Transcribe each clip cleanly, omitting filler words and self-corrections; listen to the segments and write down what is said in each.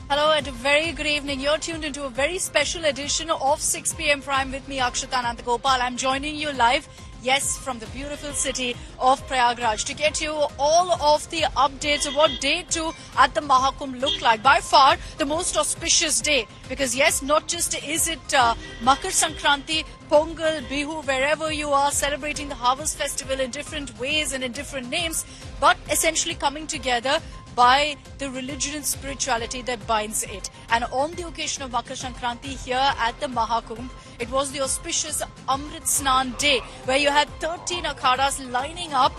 Hello and a very good evening. You're tuned into a very special edition of 6 p.m. Prime with me, Akshata Nandagopal. I'm joining you live, yes, from the beautiful city of Prayagraj to get you all of the updates of what day 2 at the Mahakumbh look like. By far, the most auspicious day because, yes, not just is it Makar Sankranti, Pongal, Bihu, wherever you are celebrating the harvest festival in different ways and in different names, but essentially coming together by the religion and spirituality that binds it. And on the occasion of Makar Sankranti here at the Mahakumbh, it was the auspicious Amrit Snan day where you had 13 akhadas lining up,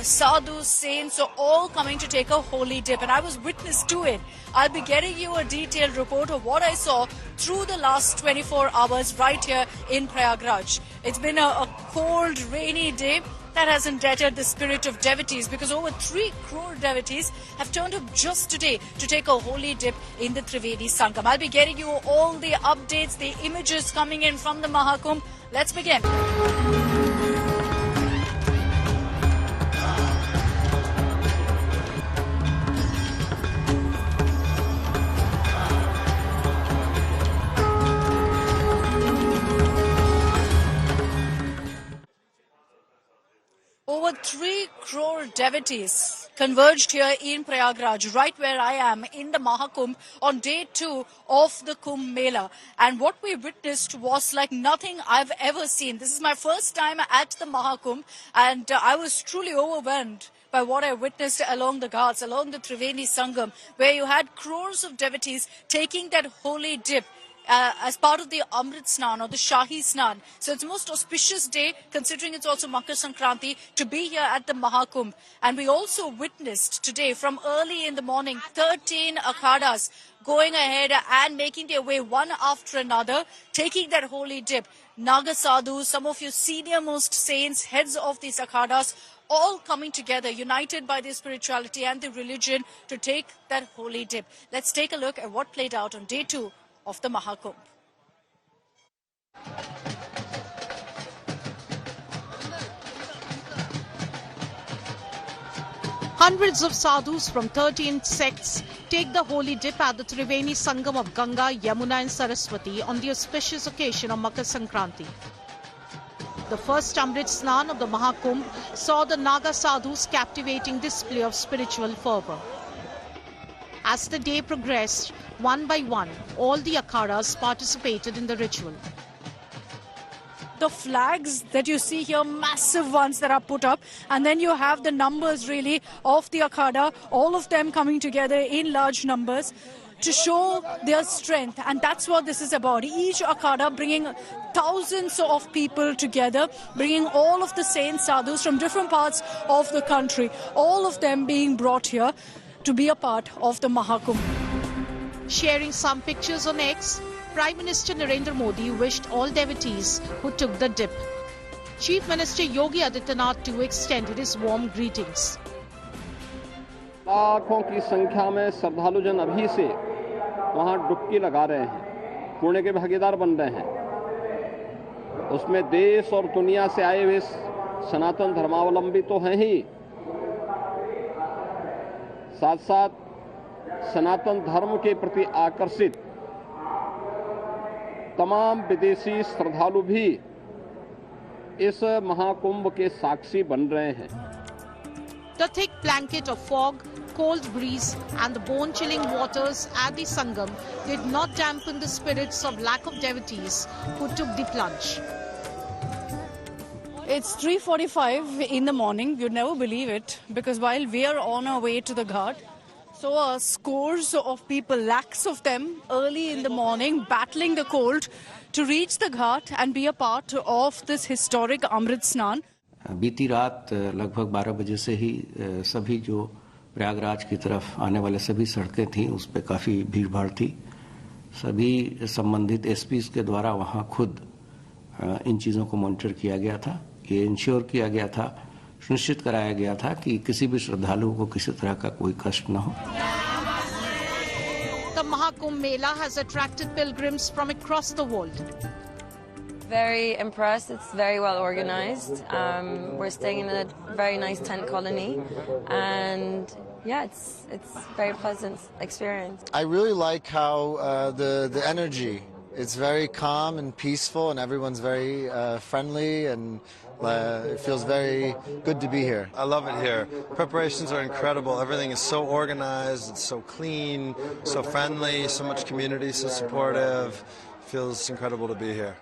sadhus, saints, so all coming to take a holy dip. And I was witness to it. I'll be getting you a detailed report of what I saw through the last 24 hours right here in Prayagraj. It's been a cold, rainy day that has indebted the spirit of devotees because over 3 crore devotees have turned up just today to take a holy dip in the Trivedi Sangam. I'll be getting you all the updates, the images coming in from the Mahakumbh. Let's begin. Over 3 crore devotees converged here in Prayagraj, right where I am in the Mahakumbh on day 2 of the Kumbh Mela. And what we witnessed was like nothing I've ever seen. This is my first time at the Mahakumbh and I was truly overwhelmed by what I witnessed along the Ghats, along the Trivedi Sangam, where you had crores of devotees taking that holy dip as part of the Amrit Snan or the Shahi Snan. So it's the most auspicious day, considering it's also Makar Sankranti, to be here at the Mahakumbh. And we also witnessed today from early in the morning 13 akhadas going ahead and making their way one after another, taking that holy dip. Naga Sadhus, some of your senior most saints, heads of these akhadas, all coming together, united by their spirituality and the religion to take that holy dip. Let's take a look at what played out on day 2 of the Mahakumbh. Hundreds of sadhus from 13 sects take the holy dip at the Triveni Sangam of Ganga, Yamuna and Saraswati on the auspicious occasion of Makar Sankranti. The first Amrit Snan of the Mahakumbh saw the Naga sadhus captivating display of spiritual fervour. As the day progressed, one by one, all the akhadas participated in the ritual. The flags that you see here, massive ones that are put up, and then you have the numbers really of the akhada, all of them coming together in large numbers to show their strength, and that's what this is about. Each akhada bringing thousands of people together, bringing all of the saints, sadhus from different parts of the country, all of them being brought here to be a part of the Mahakumbh. Sharing some pictures on X, Prime Minister Narendra Modi wished all devotees who took the dip. Chief Minister Yogi Adityanath too extended his warm greetings. लाखों की संख्या में श्रद्धालुजन अभी से वहां डुबकी लगा रहे हैं, पुण्य के भागीदार बन रहे हैं। उसमें देश और दुनिया से आए हुए सनातन धर्मावलंबी तो हैं ही, साथ साथ सनातन धर्म के प्रति आकर्षित तमाम विदेशी श्रद्धालु भी इस महाकुंभ के साक्षी बन रहे हैं। The thick blanket of fog, cold breeze and the bone-chilling waters at the Sangam did not dampen the spirits of lakh of devotees who took the plunge. It's 3:45 in the morning. You'd never believe it because while we are on our way to the Ghat, so scores of people, lakhs of them, early in the morning, battling the cold to reach the Ghat and be a part of this historic Amrit Snan. बीती रात लगभग 12 बजे से ही सभी जो प्रयागराज की तरफ आने वाले सभी सड़कें थीं उस पर काफ़ी भीड़ भाड़ थी। सभी संबंधित एसपीज के द्वारा वहां खुद इन चीज़ों को मॉनिटर किया गया था। ये इंश्योर किया गया था, सुनिश्चित कराया गया था कि किसी भी श्रद्धालु को किसी तरह का कोई कष्ट न हो। The Mahakumbh Mela has attracted pilgrims from across the world. very impressed. It's very well organized. We're staying in a very nice tent colony, and yeah, it's very pleasant experience. I really like how the energy. It's very calm and peaceful, and everyone's very friendly, and it feels very good to be here. I love it here. Preparations are incredible. Everything is so organized, it's so clean, so friendly, so much community, so supportive. Feels incredible to be here.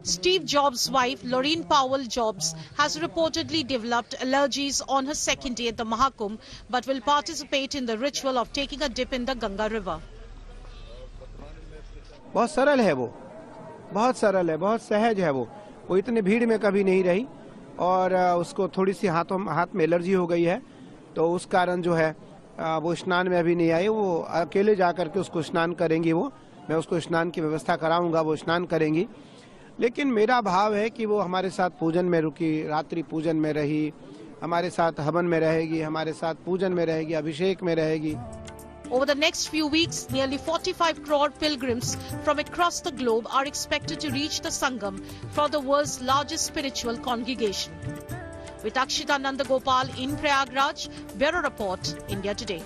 Steve Jobs' wife, Laureen Powell Jobs, has reportedly developed allergies on her second day at the Mahakumbh, but will participate in the ritual of taking a dip in the Ganga River. बहुत सरल है वो, बहुत सरल है, बहुत सहज है वो इतने भीड़ में कभी नहीं रही, और उसको थोड़ी सी हाथ में एलर्जी हो गई है, तो उस कारण जो है वो स्नान में अभी नहीं आई। वो अकेले जाकर के उसको स्नान करेंगी, मैं उसको स्नान की व्यवस्था कराऊंगा, वो स्नान करेंगी। लेकिन मेरा भाव है कि वो हमारे साथ पूजन में रुकी, रात्रि पूजन में रही, हमारे साथ हवन में रहेगी, हमारे साथ पूजन में रहेगी, अभिषेक में रहेगी। Over the next few weeks, nearly 45 crore pilgrims from across the globe are expected to reach the Sangam for the world's largest spiritual congregation. With Akshita Nandagopal in Prayagraj, Bureau Report, India Today.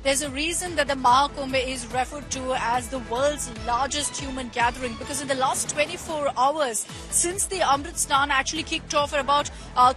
There's a reason that the Mahakumbh is referred to as the world's largest human gathering, because in the last 24 hours, since the Amrit Snan actually kicked off at about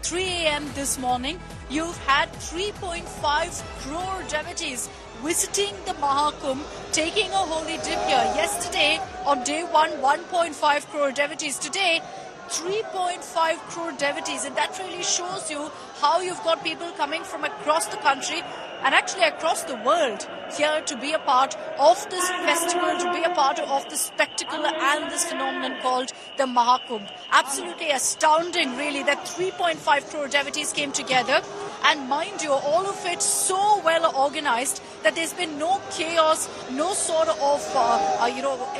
3 a.m. this morning, you've had 3.5 crore devotees visiting the Mahakumbh, taking a holy dip here. Yesterday, on day one, 1.5 crore devotees. Today, 3.5 crore devotees, and that really shows you how you've got people coming from across the country and actually across the world here to be a part of this festival, to be a part of this spectacle and this phenomenon called the Mahakumbh. Absolutely astounding, really, that 3.5 crore devotees came together, and mind you, all of it so well organized that there's been no chaos, no sort of,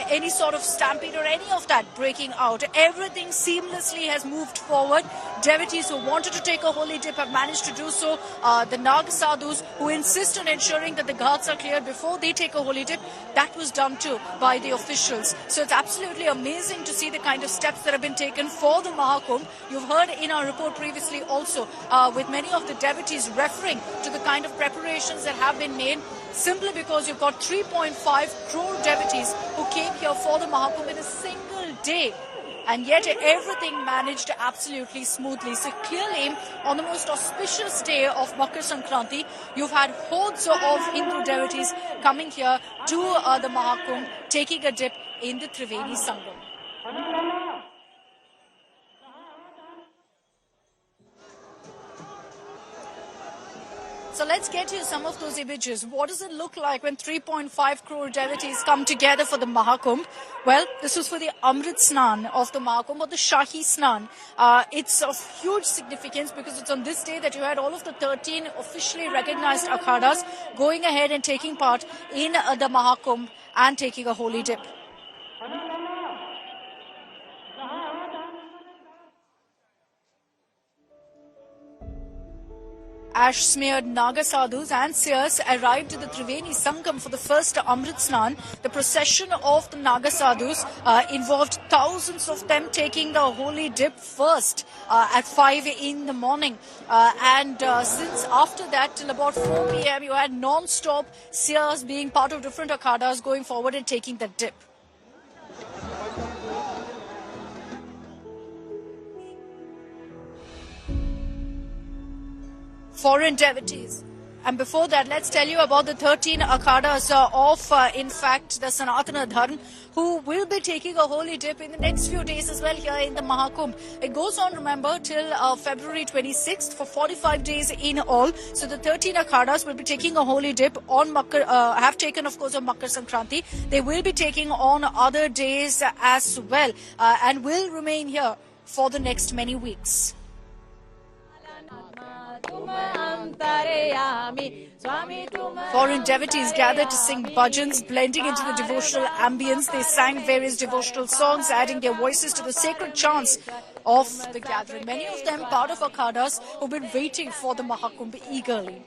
any sort of stampede or any of that breaking out. Everything seamlessly has moved forward. Devotees who wanted to take a holy dip have managed to do so. The Naga Sadhus who insist on ensuring that the ghats are cleared before they take a holy dip, that was done too by the officials. So it's absolutely amazing to see the kind of steps that have been taken for the Mahakumbh. You've heard in our report previously also with many of the devotees referring to the kind of preparations that have been made, simply because you've got 3.5 crore devotees who came here for the Mahakumbh in a single day. And yet everything managed absolutely smoothly. So clearly, on the most auspicious day of Makar Sankranti, you've had hordes of Hindu devotees coming here to the Mahakumbh, taking a dip in the Triveni Sangam. So let's get you some of those images. What does it look like when 3.5 crore devotees come together for the Mahakumbh? Well, this was for the Amrit Snan of the Mahakumbh, or the Shahi Snan. It's of huge significance because it's on this day that you had all of the 13 officially recognized akhadas going ahead and taking part in the Mahakumbh and taking a holy dip. Ash-smeared Naga Sadhus and seers arrived at the Triveni Sangam for the first Amrit Snan. The procession of the Naga Sadhus involved thousands of them taking the holy dip first at 5 in the morning. Since after that, till about 4 p.m., you had non-stop seers being part of different akhadas going forward and taking the dip. Foreign devotees. And before that, let's tell you about the 13 akhadas of, in fact, the Sanatana Dharma, who will be taking a holy dip in the next few days as well here in the Mahakumbh. It goes on, remember, till February 26th for 45 days in all. So the 13 akhadas will be taking a holy dip on have taken, of course, on Makar Sankranti. They will be taking on other days as well and will remain here for the next many weeks. Foreign devotees gathered to sing bhajans, blending into the devotional ambience. They sang various devotional songs, adding their voices to the sacred chants of the gathering. Many of them part of akhadas who've been waiting for the Mahakumbh eagerly.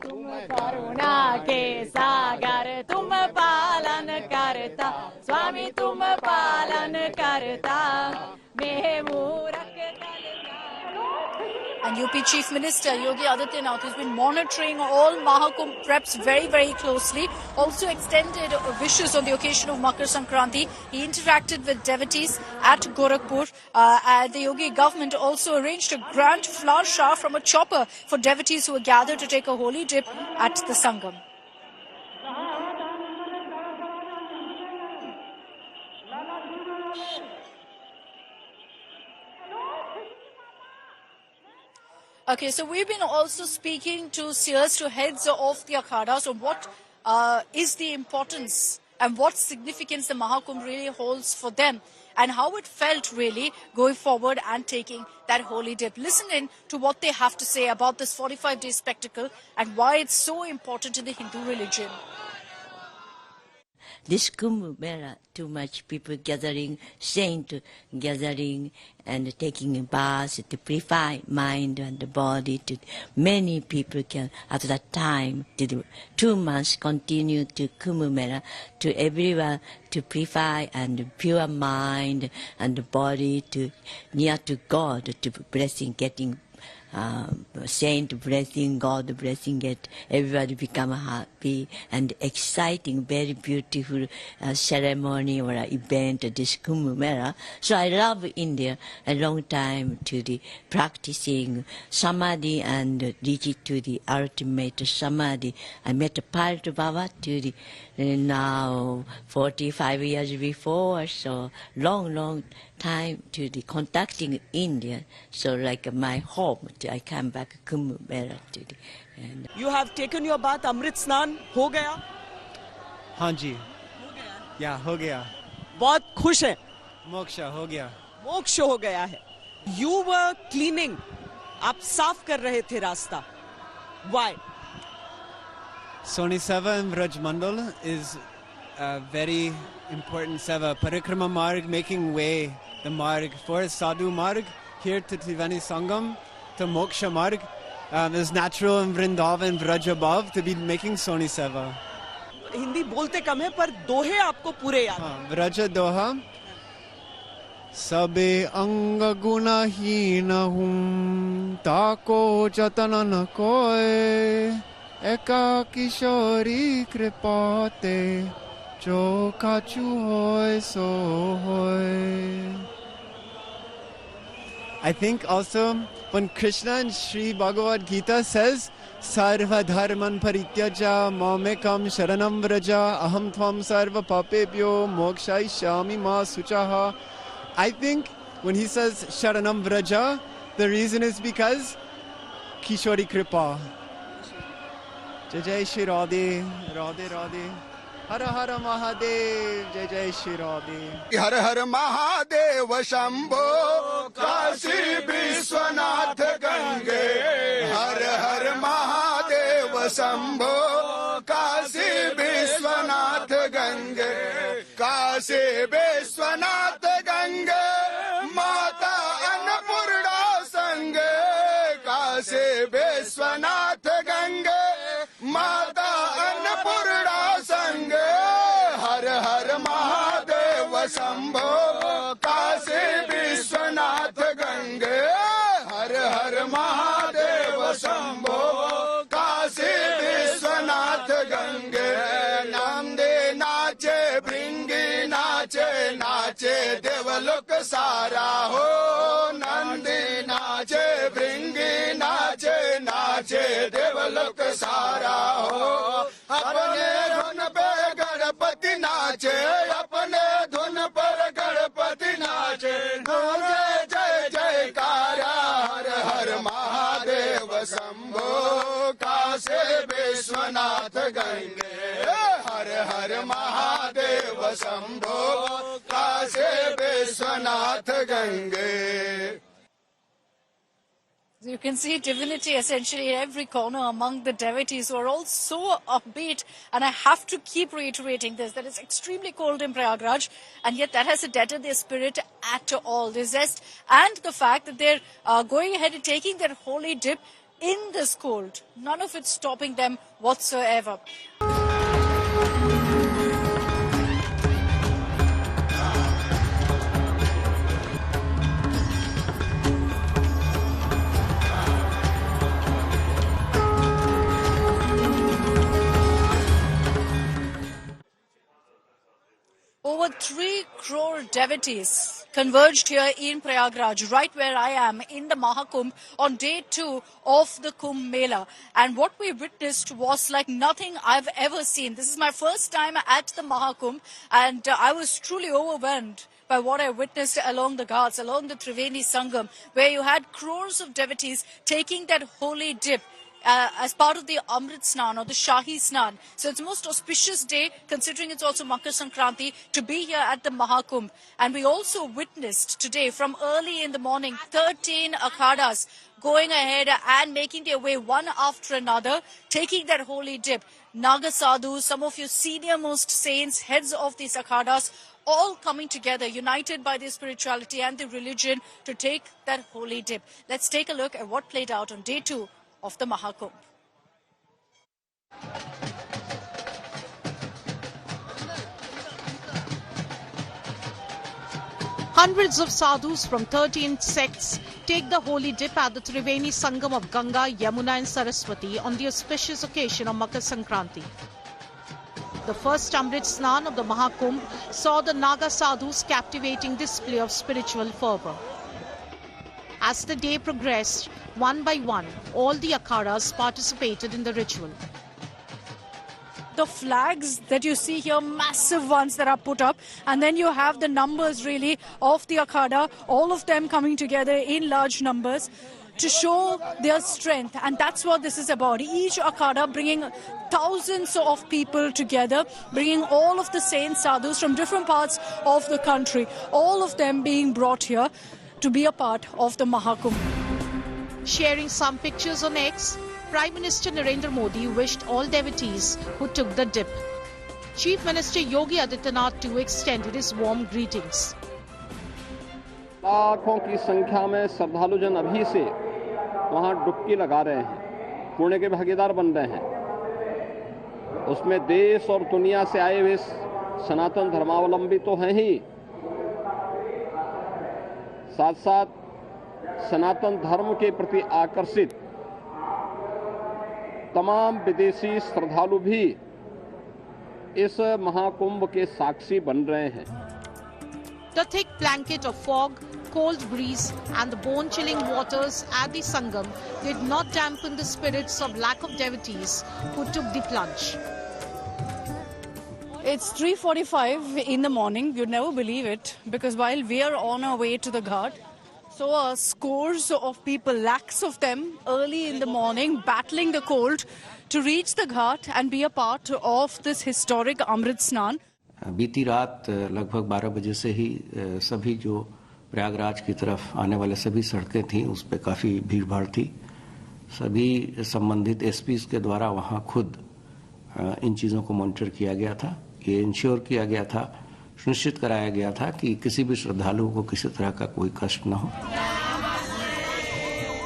तुम करुणा के सागर तुम पालन करता स्वामी तुम पालन करता मैं मूरख And UP Chief Minister Yogi Adityanath has been monitoring all Mahakumbh preps very, very closely. Also extended wishes on the occasion of Makar Sankranti. He interacted with devotees at Gorakhpur. And the Yogi government also arranged a grand flower shower from a chopper for devotees who were gathered to take a holy dip at the Sangam. Okay, so we've been also speaking to seers, to heads of the akhadas on what is the importance and what significance the Mahakumbh really holds for them and how it felt really going forward and taking that holy dip. Listen in to what they have to say about this 45-day spectacle and why it's so important in the Hindu religion. This Kumbh Mela, too much people gathering, saint gathering and taking a bath to purify mind and the body. To many people can at that time, 2 months continue to Kumbh Mela, to everyone to purify and pure mind and the body to near to God, to blessing, getting saint blessing, God blessing, get everybody become happy and exciting, very beautiful ceremony or event, this Kumbh Mela. So I love India a long time to the practicing samadhi and reach it to the ultimate samadhi. I met Parth Baba to the now 45 years before, so long time to the contacting India. So like my home, I come back Kumbh Mela to the. And you have taken your bath, Amrit Snan, हो गया? हाँ जी, या हो गया. बहुत खुश हैं. मोक्षा हो गया. मोक्ष हो गया है. You were cleaning, आप साफ कर रहे थे रास्ता. Why? Soni Seva in Vraj Mandal is a very important seva. Parikrama Marg, making way, the Marg for Sadhu Marg, here to Triveni Sangam, to Moksha Marg. It's natural in Vrindavan, Vraj above, to be making Soni Seva. Hindi बोलते कम है पर दोहे आपको पूरे याद हैं. व्रज दोहा सबे अंग गुणहीन हूँ ताको जतन न कोय एका किशोरी कृपाते जो काचू होय सो होय. I think also when Krishna in Sri Bhagavad Gita says Sarva dharman parityaja mamekam sharanam vraja aham tvam sarva papebhyo mokshayishyami ma suchaha. I think when he says sharanam vraja, the reason is because Kishori Kripa. Jai Jai Shri Radhe, Radhe Radhe. Har Har Mahadev, Jai Jai Shri Radhe. Har Har Mahadev Shambho, Kashi Vishwanath Gange. Har Har Mahadev Shambho, Kashi Vishwanath Gange. Kashi Vishwanath Gange, Mata Annapurna Sange. Kashi Vishwanath Gange, Mata Annapurna Sange. Har Har Mahadev Shambho, Kashi Vishwanath Gange. Har Har Mahadev Shambho, Kashi Vishwanath Gange. Namde nache, bringi nache, nache Devalok Sara ho. Nandi nache, bringi nache, nache Devalok Sara ho. Apne dhun pe Ganpati nache, apne dhun par Ganpati nache. Jai Jai Jai Kara, Har Har Mahadev Shambho, Kashi Vishwanath Gange. Har Har Mahadev Shambho, Kashi Vishwanath Gange. You can see divinity essentially in every corner among the devotees who are all so upbeat. And I have to keep reiterating this, that it's extremely cold in Prayagraj, and yet that hasn't deadened their spirit at all. The zest and the fact that they're going ahead and taking their holy dip in this cold. None of it stopping them whatsoever. Over 3 crore devotees converged here in Prayagraj, right where I am, in the Mahakumbh on day 2 of the Kumbh Mela. And what we witnessed was like nothing I've ever seen. This is my first time at the Mahakumbh, and I was truly overwhelmed by what I witnessed along the Ghats, along the Triveni Sangam, where you had crores of devotees taking that holy dip as part of the Amrit Snan or the Shahi Snan. So it's a most auspicious day, considering it's also Makar Sankranti, to be here at the Mahakumbh. And we also witnessed today, from early in the morning, 13 akhadas going ahead and making their way one after another, taking that holy dip. Naga Sadhus, some of your senior most saints, heads of these akhadas, all coming together, united by their spirituality and their religion, to take that holy dip. Let's take a look at what played out on day 2 of the Mahakumbh. Hundreds of sadhus from 13 sects take the holy dip at the Triveni Sangam of Ganga, Yamuna and Saraswati on the auspicious occasion of Makar Sankranti. The first Amrit Snan of the Mahakumbh saw the Naga sadhus' captivating display of spiritual fervour. As the day progressed, one by one, all the akhadas participated in the ritual. The flags that you see here, massive ones that are put up, and then you have the numbers really of the akhada, all of them coming together in large numbers to show their strength. And that's what this is about. Each akhada bringing thousands of people together, bringing all of the saints, sadhus from different parts of the country, all of them being brought here to be a part of the Mahakumbh. Sharing some pictures on X, Prime Minister Narendra Modi wished all devotees who took the dip. Chief Minister Yogi Adityanath too extended his warm greetings. लाखों की संख्या में श्रद्धालुजन अभी से वहां डुबकी लगा रहे हैं, पुण्य के भागीदार बन रहे हैं। उसमें देश और दुनिया से आए हुए सनातन धर्मावलंबी तो हैं ही, साथ साथ सनातन धर्म के प्रति आकर्षित तमाम विदेशी श्रद्धालु भी इस महाकुंभ के साक्षी बन रहे हैं। The thick blanket of fog, cold breeze and the bone-chilling waters at the Sangam did not dampen the spirits of lakh of devotees who took the plunge. It's 3:45 in the morning. You'd never believe it, because while we are on our way to the Ghat, so are scores of people, lakhs of them, early in the morning, battling the cold to reach the Ghat and be a part of this historic Amrit Snan. बीती रात लगभग 12 बजे से ही सभी जो प्रयागराज की तरफ आने वाले सभी सड़कें थीं उस पर काफ़ी भीड़ भाड़ थी। सभी संबंधित एसपीज के द्वारा वहां खुद इन चीज़ों को मॉनिटर किया गया था। ये इंश्योर किया गया था, सुनिश्चित कराया गया था कि किसी भी श्रद्धालु को किसी तरह का कोई कष्ट न हो।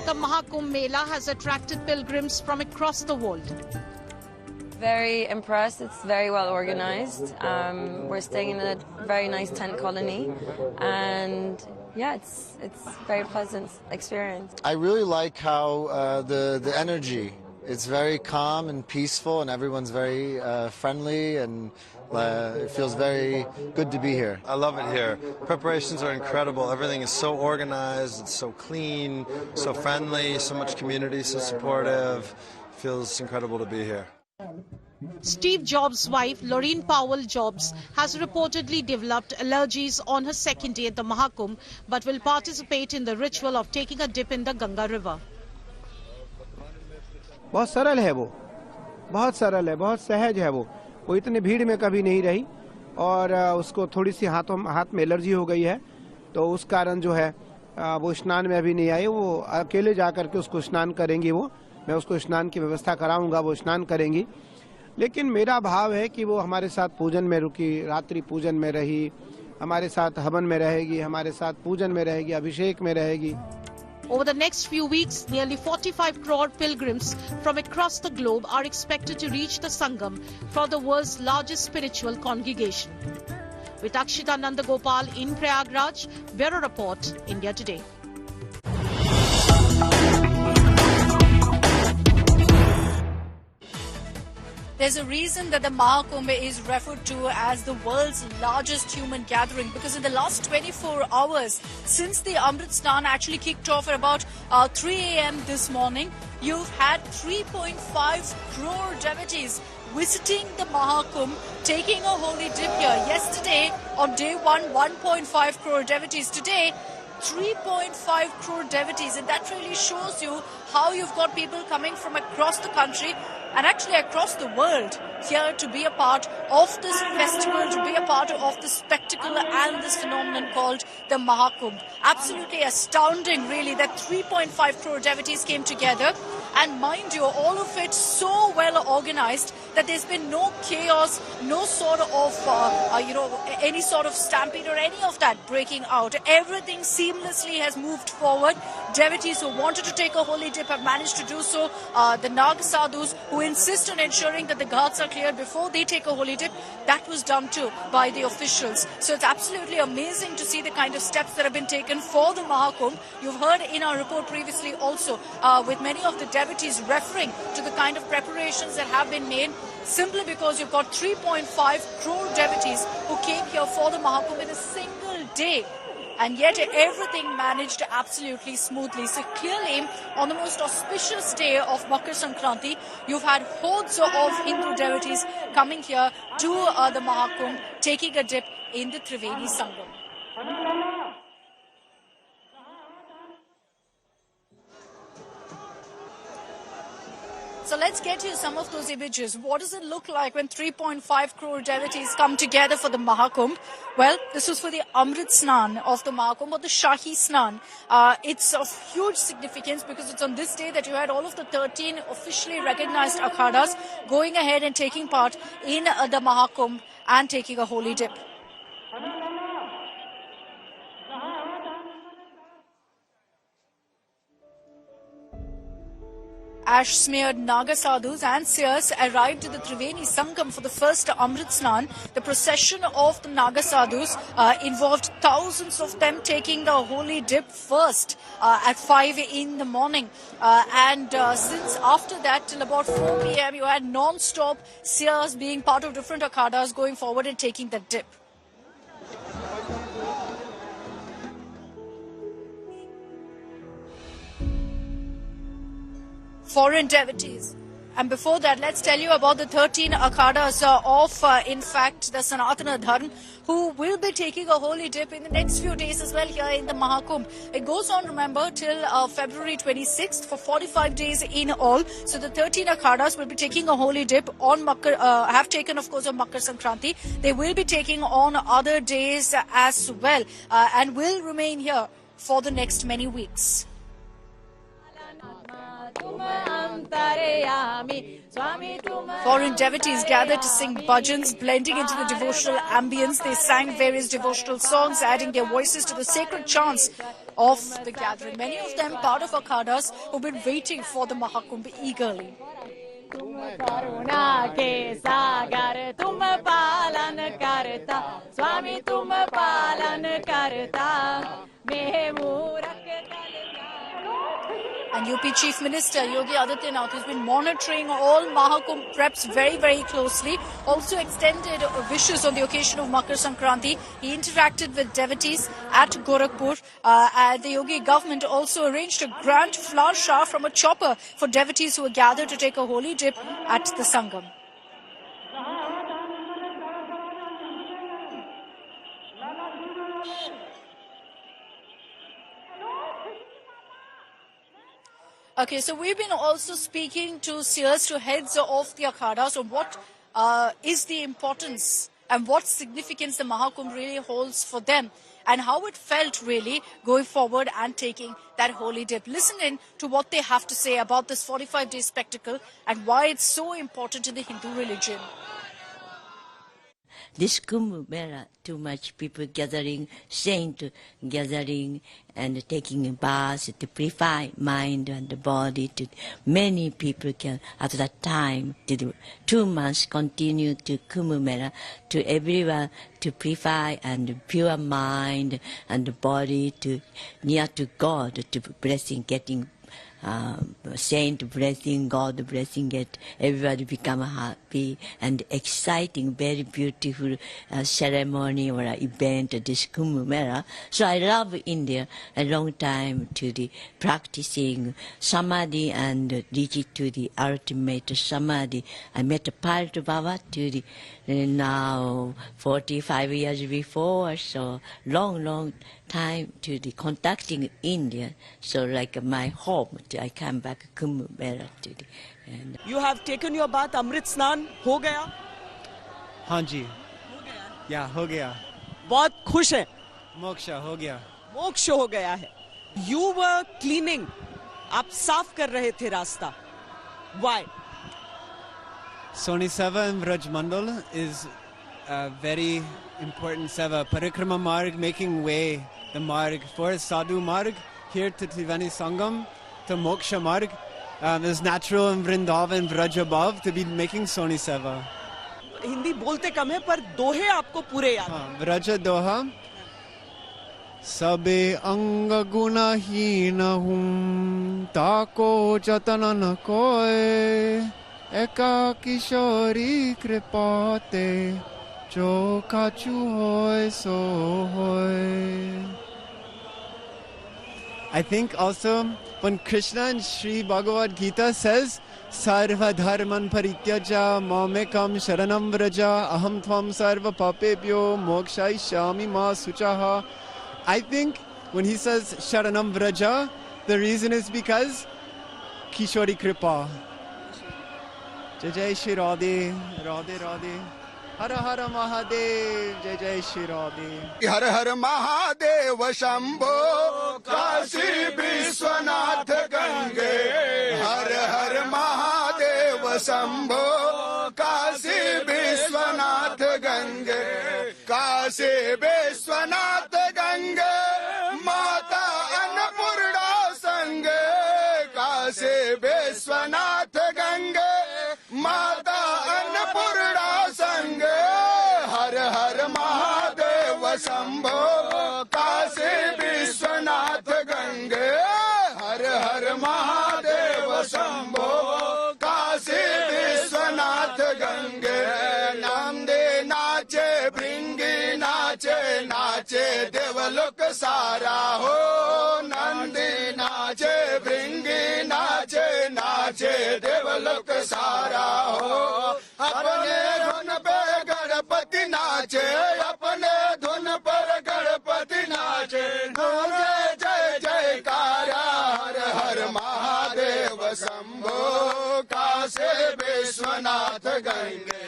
The Mahakumbh Mela has attracted pilgrims from across the world. Very impressed. It's very well organized. We're staying in a very nice tent colony, and yeah, it's very pleasant experience. I really like how the energy. It's very calm and peaceful, and everyone's very friendly, and it feels very good to be here. I love it here. Preparations are incredible. Everything is so organized, it's so clean, so friendly, so much community, so supportive. Feels incredible to be here. Steve Jobs' wife, Laureen Powell Jobs, has reportedly developed allergies on her second day at the Mahakumbh, but will participate in the ritual of taking a dip in the Ganga River. बहुत सरल है वो, बहुत सरल है, बहुत सहज है वो इतनी भीड़ में कभी नहीं रही, और उसको थोड़ी सी हाथ में एलर्जी हो गई है, तो उस कारण जो है वो स्नान में अभी नहीं आई। वो अकेले जाकर के उसको स्नान करेंगी, मैं उसको स्नान की व्यवस्था कराऊंगा, वो स्नान करेंगी। लेकिन मेरा भाव है कि वो हमारे साथ पूजन में रुकी, रात्रि पूजन में रही, हमारे साथ हवन में रहेगी, हमारे साथ पूजन में रहेगी, अभिषेक में रहेगी। Over the next few weeks, nearly 45 crore pilgrims from across the globe are expected to reach the Sangam for the world's largest spiritual congregation. With Akshita Nandagopal in Prayagraj, Bureau Report, India Today. There's a reason that the Mahakumbh is referred to as the world's largest human gathering, because in the last 24 hours, since the Amrit Snan actually kicked off at about 3 a.m. this morning, you've had 3.5 crore devotees visiting the Mahakumbh, taking a holy dip here. Yesterday, on day one, 1.5 crore devotees. Today, 3.5 crore devotees, and that really shows you how you've got people coming from across the country and actually across the world here to be a part of this festival, to be a part of this spectacle and this phenomenon called the Mahakumbh. Absolutely astounding, really, that 3.5 crore devotees came together, and mind you, all of it so well organized that there's been no chaos, no sort of, any sort of stampede or any of that breaking out. Everything seamlessly has moved forward. Devotees who wanted to take a holy dip have managed to do so. The Nag Sadhus who insist on ensuring that the ghats are cleared before they take a holy dip, that was done too by the officials. So it's absolutely amazing to see the kind of steps that have been taken for the Mahakumbh. You've heard in our report previously also with many of the devotees referring to the kind of preparations that have been made, simply because you've got 3.5 crore devotees who came here for the Mahakumbh in a single day. And yet everything managed absolutely smoothly. So clearly, on the most auspicious day of Makar Sankranti, you've had hordes of Hindu devotees coming here to the Mahakumbh, taking a dip in the Triveni Sangam. So let's get you some of those images. What does it look like when 3.5 crore devotees come together for the Mahakumbh? Well, this was for the Amrit Snan of the Mahakumbh, or the Shahi Snan. It's of huge significance because it's on this day that you had all of the 13 officially recognized akhadas going ahead and taking part in the Mahakumbh and taking a holy dip. Ash-smeared Naga Sadhus and seers arrived at the Triveni Sangam for the first Amrit Snan. The procession of the Naga Sadhus involved thousands of them taking the holy dip first at 5 in the morning. Since after that, till about 4 p.m., you had non-stop seers being part of different akhadas going forward and taking the dip. Foreign devotees. And before that, let's tell you about the 13 akhadas of, in fact, the Sanatana Dharma, who will be taking a holy dip in the next few days as well here in the Mahakumbh. It goes on, remember, till February 26th for 45 days in all. So the 13 akhadas will be taking a holy dip on have taken, of course, on Makar Sankranti. They will be taking on other days as well and will remain here for the next many weeks. Foreign devotees gathered to sing bhajans, blending into the devotional ambience. They sang various devotional songs, adding their voices to the sacred chants of the gathering. Many of them part of akhadas who've been waiting for the Mahakumbh eagerly. And UP Chief Minister Yogi Adityanath, who's been monitoring all Mahakumbh preps very, very closely, also extended wishes on the occasion of Makar Sankranti. He interacted with devotees at Gorakhpur. And the Yogi government also arranged a grand flower shower from a chopper for devotees who were gathered to take a holy dip at the Sangam. Okay, so we've been also speaking to seers, to heads of the akhadas on what is the importance and what significance the Mahakumbh really holds for them and how it felt really going forward and taking that holy dip. Listen in to what they have to say about this 45-day spectacle and why it's so important in the Hindu religion. this Kumbh Mela, too much people gathering, saint gathering and taking a bath to purify mind and the body. To many people can at that time, to 2 months continue to Kumbh Mela, to everyone to purify and pure mind and the body to near to God, to blessing, getting saint blessing, God blessing, get everybody become happy and exciting, very beautiful ceremony or event, this Kumbh Mela. So I love India a long time to the practicing samadhi and reach to the ultimate samadhi. I met Parth Baba to the now 45 years before, so long time to the contacting India. So like my home, I come back Kumbh Mela to the. And You have taken your bath, Amrit Snan हो गया? हाँ जी, या हो गया. बहुत खुश हैं. मोक्षा हो गया. मोक्ष हो गया है. You were cleaning. आप साफ कर रहे थे रास्ता. Why? Soni Seva in Vraj Mandal is a very important seva. Parikrama Marg, making way, the Marg for Sadhu Marg, here to Triveni Sangam, to Moksha Marg. Is natural in Vrindavan, Vraj above, to be making Soni Seva. Hindi बोलते कम है पर दोहे आपको पूरे याद हैं. Vraja Doha. Sabe anga gunahina hum, tako jatana na koe. Eka kishori kripate, jo kachu hoy so hoy. I think also when Krishna in Sri Bhagavad Gita says, Sarva dharman parityaja mamekam sharanam vraja aham tvam sarva papebhyo mokshaishyami ma suchaha. I think when he says sharanam vraja, the reason is because Kishori Kripa. Jai Jai Shri Radhe, Radhe Radhe. Hara Hara Mahadev, Jai Jai Shri Radhe. हर हर महादेव शंभो काशी विश्वनाथ गंगे हर हर महादेव शंभो काशी विश्वनाथ गंगे काशी विश्वनाथ गंगे माता अन्नपूर्णा संगे काशी विश्वनाथ गंगे माता अन्नपूर्णा संगे हर हर महादेव शंभो काशी विश्वनाथ गंगे हर हर महादेव शंभो काशी विश्वनाथ गंगे नंदे नाचे भृंगी नाचे नाचे देवलोक सारा हो नंदी नाचे भृंगी नाचे नाचे देवलोक सारा हो अपने धुन पे गणपति नाचे अपने धुन पर गणपति नाचे जय जय जयकारा हर हर महादेव शंभो काशी विश्वनाथ गंगे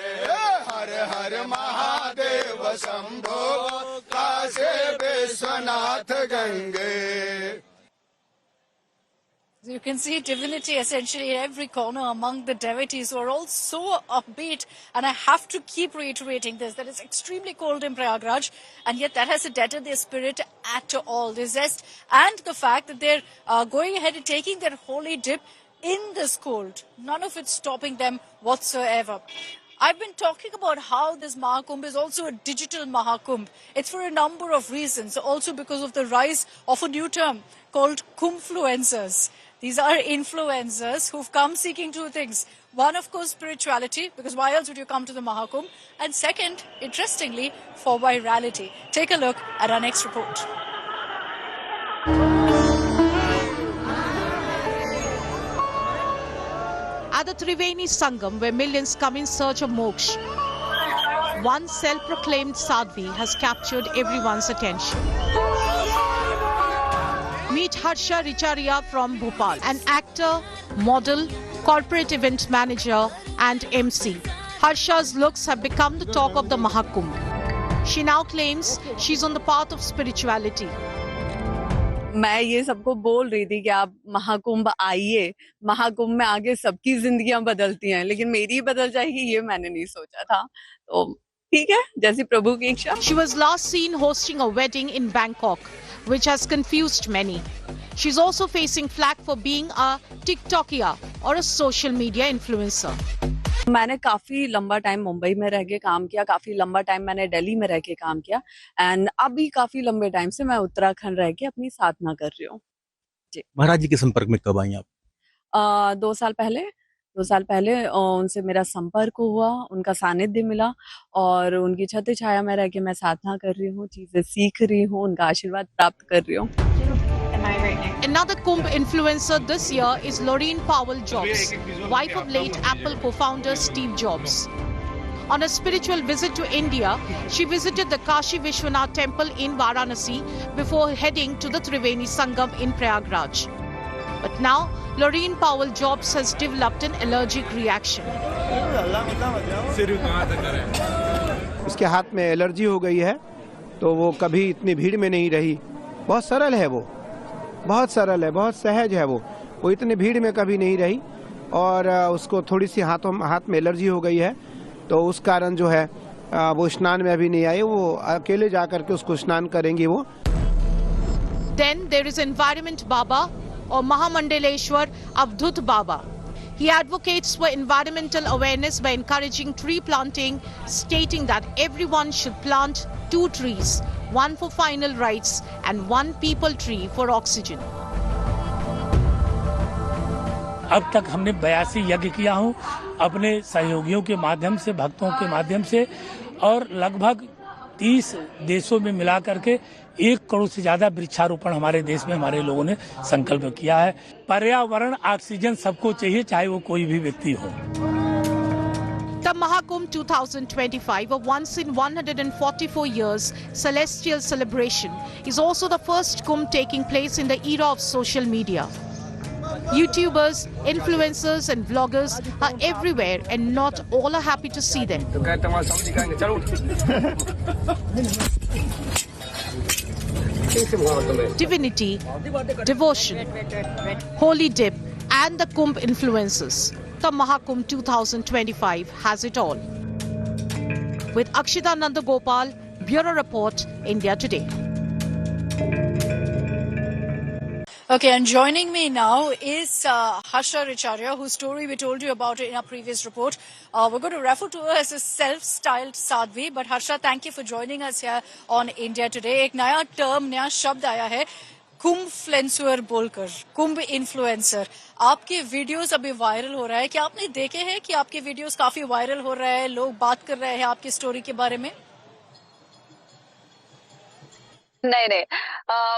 हर हर Mahadev Shambho Kashi Vishwanath Gange. You can see divinity essentially in every corner among the devotees who are all so upbeat. And I have to keep reiterating this, that it's extremely cold in Prayagraj, and yet that hasn't deadened their spirit at all. The zest and the fact that they're going ahead and taking their holy dip in this cold, none of it stopping them whatsoever. I've been talking about how this Mahakumbh is also a digital Mahakumbh. It's for a number of reasons, also because of the rise of a new term called Kumbhfluencers. These are influencers who've come seeking two things. One, of course, spirituality, because why else would you come to the Mahakumbh? And second, interestingly, for virality. Take a look at our next report. At the Triveni Sangam, where millions come in search of moksha, one self-proclaimed sadhvi has captured everyone's attention. Meet Harsha Richaria from Bhopal, an actor, model, corporate event manager and MC. Harsha's looks have become the talk of the Mahakumbh. She now claims she's on the path of spirituality. मैं ये सबको बोल रही थी कि आप महाकुंभ आइए, महाकुंभ में आगे सबकी जिंदगियां बदलती हैं, लेकिन मेरी बदल जाएगी ये मैंने नहीं सोचा था. तो ठीक है, जैसी प्रभु की इच्छा। She was last seen hosting a wedding in Bangkok, which has confused many. She's also facing flack for being a TikToker or a social media influencer. मैंने काफी लंबा टाइम मुंबई में रह के काम किया, काफी लंबा टाइम मैंने दिल्ली में रह के काम किया, एंड अभी काफी लंबे टाइम से मैं उत्तराखंड रह के अपनी साधना कर रही हूँ। जी। महाराज जी के संपर्क में कब आई आप? 2 साल पहले उनसे मेरा संपर्क हुआ, उनका सानिध्य मिला और उनकी छत्र छाया में रह के मैं साधना कर रही हूँ, चीजें सीख रही हूँ, उनका आशीर्वाद प्राप्त कर रही हूँ। Another Kumbh influencer this year is Laureen Powell Jobs, wife of late Apple co-founder Steve Jobs. On a spiritual visit to India, she visited the Kashi Vishwanath temple in Varanasi before heading to the Triveni Sangam in Prayagraj. But now, Laureen Powell Jobs has developed an allergic reaction. उसके हाथ में allergy हो गई है, तो वो कभी इतनी भीड़ में नहीं रही। बहुत सरल है वो, बहुत सरल है, बहुत सहज है वो इतनी भीड़ में कभी नहीं रही और उसको थोड़ी सी हाथ में एलर्जी हो गई है, तो उस कारण जो है वो स्नान में अभी नहीं आई, वो अकेले जाकर के उसको स्नान करेंगी वो। Then there is Environment Baba or Mahamandeleshwar Avdhut Baba. He advocates for environmental awareness by encouraging tree planting, stating that everyone should plant 2 trees, one for final rites and 1 peepal tree for oxygen. अब तक हमने 82 यज्ञ किया हूँ अपने सहयोगियों के माध्यम से, भक्तों के माध्यम से, और लगभग 30 देशों में मिला करके 1 करोड़ से ज्यादा वृक्षारोपण हमारे देश में हमारे लोगों ने संकल्प किया है। पर्यावरण, ऑक्सीजन सबको चाहिए, चाहे वो कोई भी व्यक्ति हो। The Mahakumbh 2025, a once in 144 years celestial celebration, is also the first Kumbh taking place in the era of social media. YouTubers, influencers and vloggers are everywhere and not all are happy to see them. Divinity, devotion, holy dip and the Kumbh influences. The Mahakumbh 2025 has it all. With Akshita Nandagopal, Bureau Report, India Today. Okay, and joining me now is Harsha Richarya, whose story we told you about in our previous report. We're going to refer to her as a self-styled sadhvi. But Harsha, thank you for joining us here on India Today. एक नया term, नया शब्द आया है, कुंभफ्लुएंसर बोलकर, कुंभ influencer. आपके videos अभी viral हो रहा है, क्या आपने देखे हैं कि आपके वीडियोस काफी वायरल हो रहे हैं, लोग बात कर रहे हैं आपकी स्टोरी के बारे में? नहीं,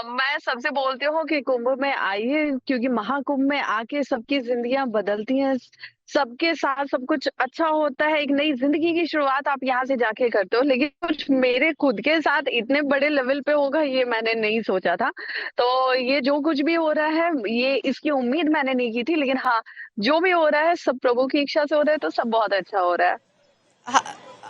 मैं सबसे बोलती हूँ कि कुंभ में आइए, क्योंकि महाकुंभ में आके सबकी जिंदगियां बदलती हैं, सबके साथ सब कुछ अच्छा होता है, एक नई जिंदगी की शुरुआत आप यहाँ से जाके करते हो। लेकिन कुछ मेरे खुद के साथ इतने बड़े लेवल पे होगा ये मैंने नहीं सोचा था। तो ये जो कुछ भी हो रहा है, ये इसकी उम्मीद मैंने नहीं की थी, लेकिन हाँ, जो भी हो रहा है सब प्रभु की इच्छा से हो रहा है, तो सब बहुत अच्छा हो रहा है।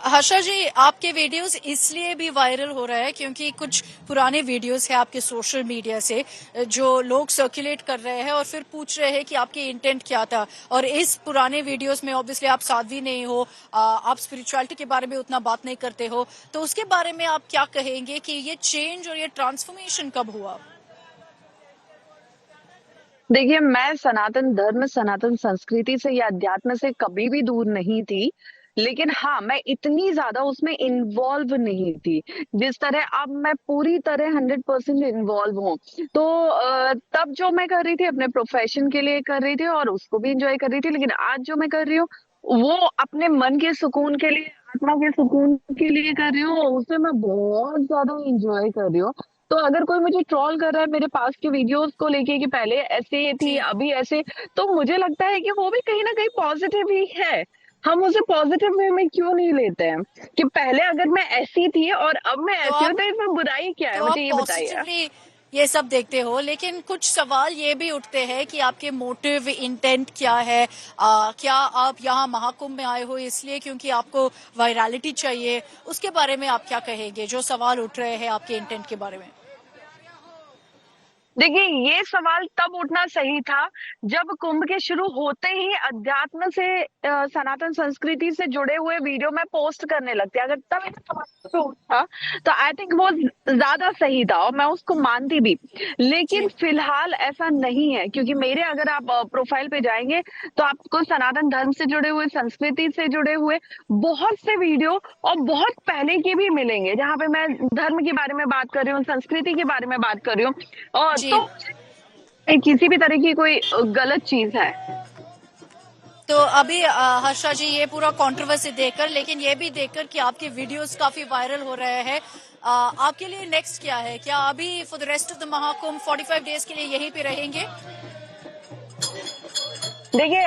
हर्षा जी, आपके वीडियोस इसलिए भी वायरल हो रहा है क्योंकि कुछ पुराने वीडियोस हैं आपके सोशल मीडिया से जो लोग सर्कुलेट कर रहे हैं और फिर पूछ रहे हैं कि आपकी इंटेंट क्या था। और इस पुराने वीडियोस में ऑब्वियसली आप साध्वी नहीं हो, आप स्पिरिचुअलिटी के बारे में उतना बात नहीं करते हो, तो उसके बारे में आप क्या कहेंगे कि ये चेंज और ये ट्रांसफॉर्मेशन कब हुआ? देखिए, मैं सनातन धर्म, सनातन संस्कृति से या अध्यात्म से कभी भी दूर नहीं थी, लेकिन हाँ, मैं इतनी ज्यादा उसमें इन्वॉल्व नहीं थी जिस तरह अब मैं पूरी तरह 100% इन्वॉल्व हूँ। तो तब जो मैं कर रही थी अपने प्रोफेशन के लिए कर रही थी और उसको भी एंजॉय कर रही थी, लेकिन आज जो मैं कर रही हूँ वो अपने मन के सुकून के लिए, आत्मा के सुकून के लिए कर रही हूँ, उसे मैं बहुत ज्यादा एंजॉय कर रही हूँ। तो अगर कोई मुझे ट्रोल कर रहा है मेरे पास के वीडियोस को लेके कि पहले ऐसे थी अभी ऐसे, तो मुझे लगता है कि वो भी कहीं ना कहीं पॉजिटिव ही है। हम उसे पॉजिटिव वे में क्यों नहीं लेते हैं कि पहले अगर मैं ऐसी थी और अब मैं ऐसी हूँ, तो इसमें बुराई क्या है? तो मुझे ये बताइए। ये सब देखते हो, लेकिन कुछ सवाल ये भी उठते हैं कि आपके मोटिव, इंटेंट क्या है? क्या आप यहाँ महाकुंभ में आए हो इसलिए क्योंकि आपको वायरलिटी चाहिए? उसके बारे में आप क्या कहेंगे, जो सवाल उठ रहे हैं आपके इंटेंट के बारे में? देखिए, ये सवाल तब उठना सही था जब कुंभ के शुरू होते ही अध्यात्म से सनातन संस्कृति से जुड़े हुए वीडियो में पोस्ट करने लगते। अगर तब ये सवाल उठा तो आई थिंक वो ज्यादा सही था और मैं उसको मानती भी। लेकिन फिलहाल ऐसा नहीं है, क्योंकि मेरे अगर आप प्रोफाइल पे जाएंगे तो आपको सनातन धर्म से जुड़े हुए, संस्कृति से जुड़े हुए बहुत से वीडियो और बहुत पहले के भी मिलेंगे, जहाँ पे मैं धर्म के बारे में बात कर रही हूँ, संस्कृति के बारे में बात कर रही हूँ। और तो किसी भी तरह की कोई गलत चीज है। तो अभी हर्षा जी, ये पूरा कंट्रोवर्सी देखकर, लेकिन ये भी देखकर कि आपके वीडियोस काफी वायरल हो रहे हैं, आपके लिए नेक्स्ट क्या है? क्या अभी for the rest of the Mahakumbh 45 days के लिए यहीं पे रहेंगे? देखिए,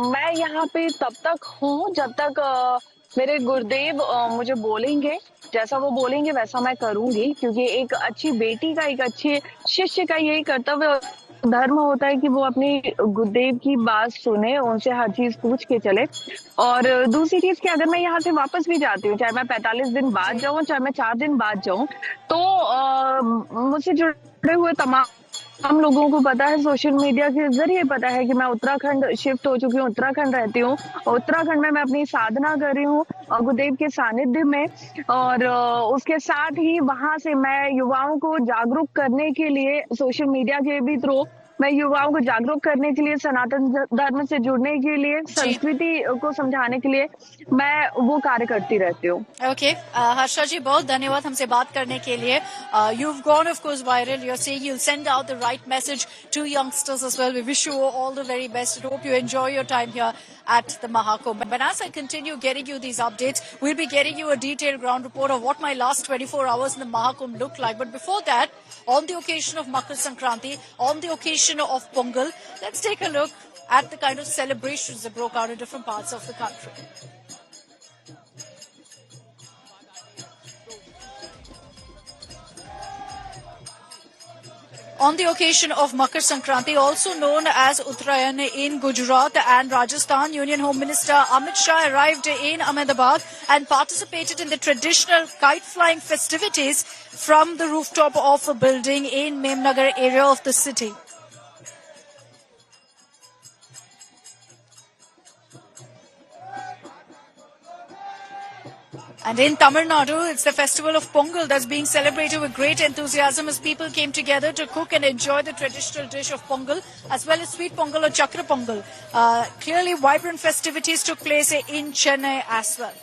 मैं यहाँ पे तब तक हूँ जब तक मेरे गुरुदेव मुझे बोलेंगे, जैसा वो बोलेंगे वैसा मैं करूंगी, क्योंकि एक अच्छी बेटी का, एक अच्छे शिष्य का यही कर्तव्य धर्म होता है कि वो अपने गुरुदेव की बात सुने, उनसे हर चीज पूछ के चले। और दूसरी चीज कि अगर मैं यहाँ से वापस भी जाती हूँ, चाहे मैं 45 दिन बाद जाऊँ, चाहे मैं 4 दिन बाद जाऊँ, तो मुझसे जुड़े हुए तमाम हम लोगों को पता है, सोशल मीडिया के जरिए पता है कि मैं उत्तराखंड शिफ्ट हो चुकी हूँ, उत्तराखंड रहती हूँ। उत्तराखंड में मैं अपनी साधना कर रही हूँ गुरुदेव के सानिध्य में, और उसके साथ ही वहां से मैं युवाओं को जागरूक करने के लिए सोशल मीडिया के भी थ्रू मैं युवाओं को जागरूक करने के लिए, सनातन धर्म से जुड़ने के लिए, संस्कृति को समझाने के लिए मैं वो कार्य करती रहती हूँ। ओके, हर्षा जी, बहुत धन्यवाद हमसे बात करने के लिए। You've gone of course viral. You're saying you'll send out the right message to youngsters as well. We wish you all the very best. I hope you enjoy your time here at the Mahakumbh. But as I continue getting you these updates, we'll be getting you a detailed ground report of what my last 24 hours in the Mahakumbh looked like. But before that, on the occasion of Makar Sankranti, on the occasion of Pongal, let's take a look at the kind of celebrations that broke out in different parts of the country. On the occasion of Makar Sankranti, also known as Uttarayan in Gujarat and Rajasthan, Union Home Minister Amit Shah arrived in Ahmedabad and participated in the traditional kite flying festivities from the rooftop of a building in Memnagar area of the city. And in Tamil Nadu, it's the festival of Pongal that's being celebrated with great enthusiasm as people came together to cook and enjoy the traditional dish of Pongal, as well as sweet Pongal or Chakra Pongal. Clearly, vibrant festivities took place in Chennai as well.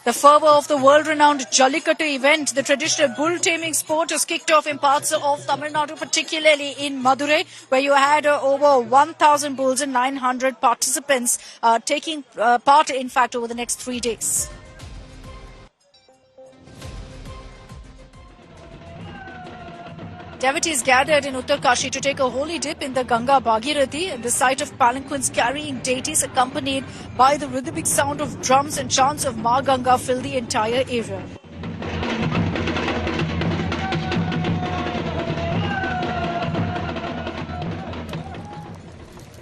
The fervour of the world-renowned Jallikattu event, the traditional bull taming sport, was kicked off in parts of Tamil Nadu, particularly in Madurai, where you had over 1,000 bulls and 900 participants taking part, in fact, over the next 3 days. Devotees gathered in Uttarkashi to take a holy dip in the Ganga Bhagirathi, the site of palanquins carrying deities accompanied by the rhythmic sound of drums and chants of Ma Ganga filled the entire area.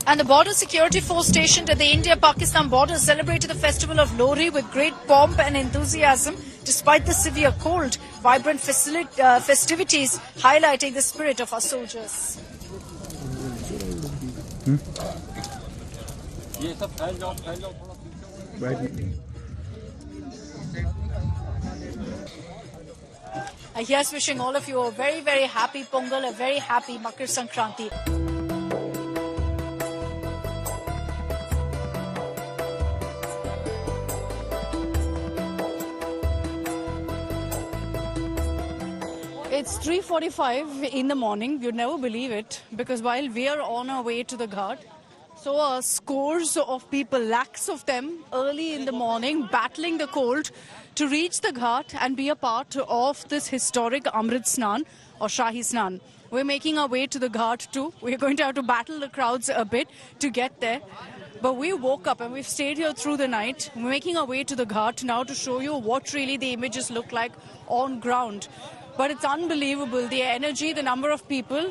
And the border security force stationed at the India-Pakistan border celebrated the festival of Lohri with great pomp and enthusiasm despite the severe cold. Vibrant festivities highlighting the spirit of our soldiers. Here's wishing all of you a very, very happy Pongal, a very happy Makar Sankranti. It's 3:45 in the morning. You'd never believe it, because while we are on our way to the Ghat, so scores of people, lakhs of them, early in the morning, battling the cold to reach the Ghat and be a part of this historic Amrit Snan or Shahi Snan. We're making our way to the Ghat too. We're going to have to battle the crowds a bit to get there. But we woke up and we've stayed here through the night. We're making our way to the Ghat now to show you what really the images look like on ground. But it's unbelievable, the energy, the number of people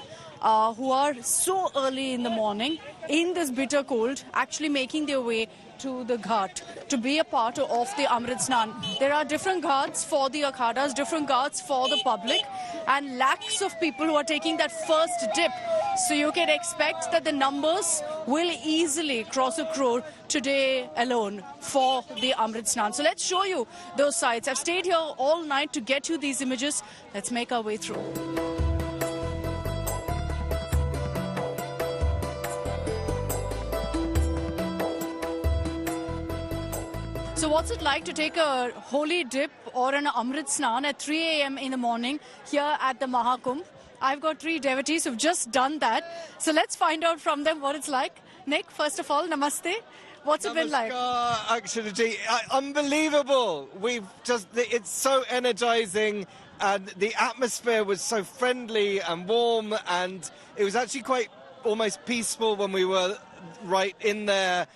who are so early in the morning in this bitter cold, actually making their way to the ghat to be a part of the Amrit Snan. There are different ghats for the akhadas, different ghats for the public, and lakhs of people who are taking that first dip. So you can expect that the numbers will easily cross a crore today alone for the Amrit Snan. So let's show you those sites. I've stayed here all night to get you these images. Let's make our way through. So what's it like to take a holy dip or an Amrit Snan at 3 a.m. in the morning here at the Mahakumbh? I've got 3 devotees who've just done that. So let's find out from them what it's like. Nick, first of all, namaste. What's it been like? Actually, unbelievable. It's so energizing, and the atmosphere was so friendly and warm, and it was actually quite almost peaceful when we were right in there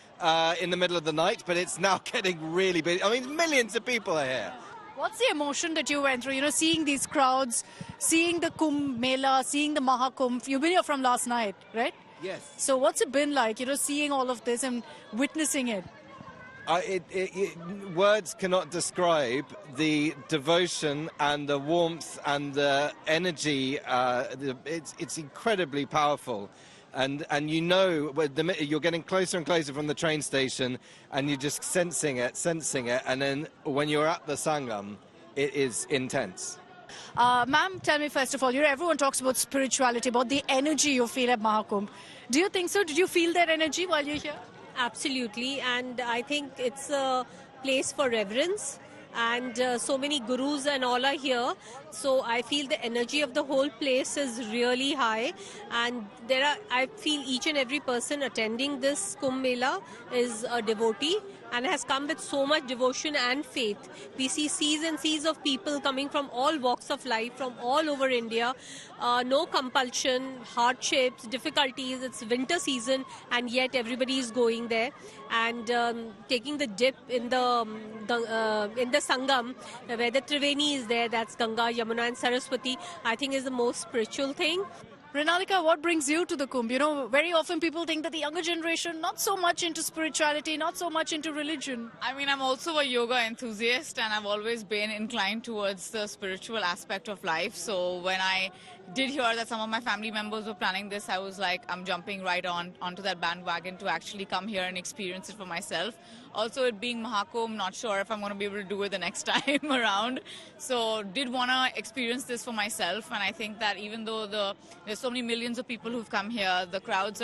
in the middle of the night, but it's now getting really big. I mean, millions of people are here. What's the emotion that you went through, seeing these crowds, seeing the Kumbh Mela, seeing the Mahakumbh? You've been here from last night, right? Yes. So what's it been like, seeing all of this and witnessing it? Words cannot describe the devotion and the warmth and the energy. It's incredibly powerful. And you're getting closer and closer from the train station, and you're just sensing it. And then when you're at the Sangam, it is intense. Ma'am, tell me first of all, everyone talks about spirituality, about the energy you feel at Mahakumbh. Do you think so? Did you feel that energy while you're here? Absolutely, and I think it's a place for reverence. And so many gurus and all are here, so I feel the energy of the whole place is really high, and I feel each and every person attending this Kumbh Mela is a devotee and has come with so much devotion and faith. We see seas and seas of people coming from all walks of life, from all over India. No compulsion, hardships, difficulties. It's winter season, and yet everybody is going there and taking the dip in the Sangam, where the Triveni is there. That's Ganga, Yamuna, and Saraswati. I think is the most spiritual thing. Renalika, what brings you to the Kumbh? Very often people think that the younger generation, not so much into spirituality, not so much into religion. I mean, I'm also a yoga enthusiast, and I've always been inclined towards the spiritual aspect of life. So when I did hear that some of my family members were planning this, I was like, I'm jumping right onto that bandwagon to actually come here and experience it for myself. Also, it being Mahakumbh, not sure if I'm going to be able to do it the next time around. So did want to experience this for myself. And I think that even though there's so many millions of people who've come here, the crowds